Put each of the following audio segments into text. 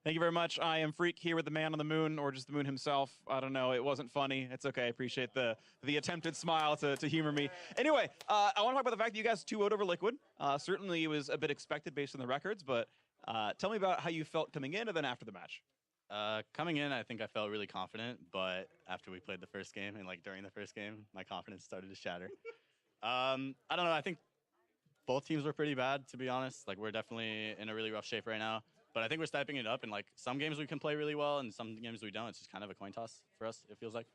Thank you very much. I am Freak here with the man on the moon, or just the moon himself. I don't know. It wasn't funny. It's okay. I appreciate the attempted smile to humor me. Anyway, I want to talk about the fact that you guys 2-0'd over Liquid. Certainly, it was a bit expected based on the records, but tell me about how you felt coming in and then after the match. Coming in, I think I felt really confident, but after we played the first game and like during the first game, my confidence started to shatter. I don't know. I think both teams were pretty bad, to be honest. Like, we're definitely in a really rough shape right now. But I think we're stepping it up, and like some games we can play really well, and some games we don't. It's just kind of a coin toss for us, it feels like.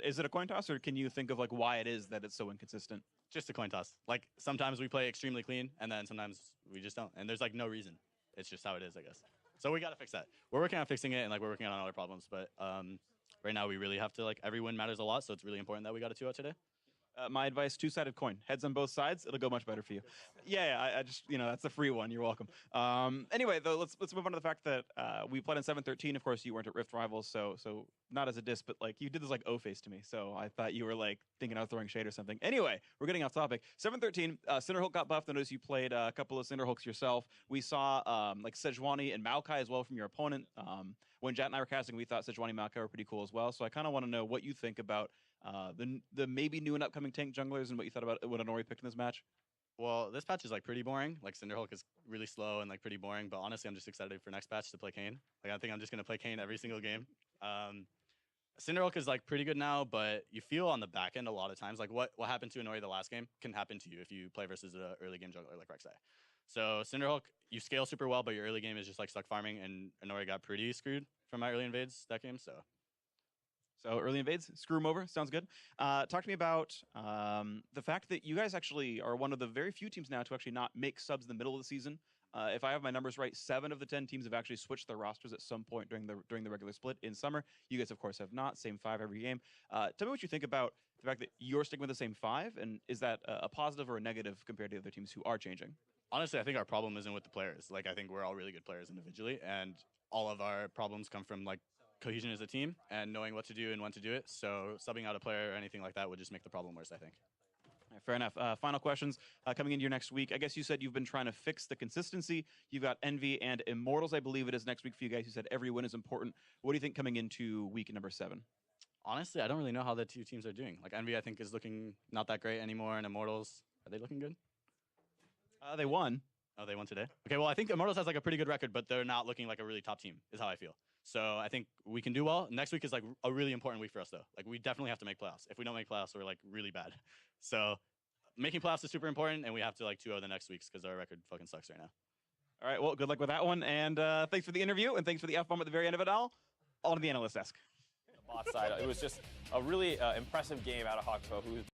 Is it a coin toss, or can you think of like why it is that it's so inconsistent? Just a coin toss. Like, sometimes we play extremely clean, and then sometimes we just don't. And there's like no reason. It's just how it is, I guess. So we got to fix that. We're working on fixing it, and like we're working on other problems. But right now we really have to, like, every win matters a lot, so it's really important that we got a 2-0 today. My advice, two-sided coin. Heads on both sides, it'll go much better for you. Yeah, I just, that's a free one. You're welcome. Anyway, though, let's move on to the fact that we played in 7-13. Of course, you weren't at Rift Rivals, so not as a diss, but like you did this like O-face to me, so I thought you were like thinking I was throwing shade or something. Anyway, we're getting off topic. 7-13, Cinderhulk got buffed. I noticed you played a couple of Cinderhulks yourself. We saw like Sejuani and Maokai as well from your opponent. When Jat and I were casting, we thought Sejuani and Maokai were pretty cool as well, so I kind of want to know what you think about the maybe new and upcoming tank junglers and what you thought about what Honori picked in this match. Well, this patch is like pretty boring. Like, Cinderhulk is really slow and like pretty boring, but honestly, I'm just excited for next patch to play Kayn. Like, I think I'm just going to play Kayn every single game. Cinderhulk is like pretty good now, but you feel on the back end a lot of times, like what happened to Honori the last game can happen to you if you play versus an early game jungler like Rek'Sai. So Cinderhulk, you scale super well, but your early game is just like stuck farming, and Honori got pretty screwed from my early invades that game, so early invades, screw them over. Sounds good. Talk to me about the fact that you guys actually are one of the very few teams now to actually not make subs in the middle of the season. If I have my numbers right, 7 of the 10 teams have actually switched their rosters at some point during the regular split in summer. You guys, of course, have not. Same 5 every game. Tell me what you think about the fact that you're sticking with the same 5, and is that a positive or a negative compared to the other teams who are changing? Honestly, I think our problem isn't with the players. Like, I think we're all really good players individually, and all of our problems come from like cohesion as a team and knowing what to do and when to do it. So subbing out a player or anything like that would just make the problem worse, I think. Right, fair enough. Final questions coming into your next week. I guess you said you've been trying to fix the consistency. You've got Envy and Immortals, I believe it is, next week for you guys. You said every win is important. What do you think coming into week number 7? Honestly, I don't really know how the two teams are doing. Like, Envy, I think, is looking not that great anymore, and Immortals, are they looking good? They won. Oh, they won today? Okay, well, I think Immortals has like a pretty good record, but they're not looking like a really top team, is how I feel. So I think we can do well. Next week is like a really important week for us, though. Like, we definitely have to make playoffs. If we don't make playoffs, we're like really bad. So making playoffs is super important, and we have to like 2-0 the next weeks because our record fucking sucks right now. All right, well, good luck with that one. And thanks for the interview, and thanks for the F-bomb at the very end of it all. On to the analyst desk. Bot side, it was just a really impressive game out of Hawkpo, who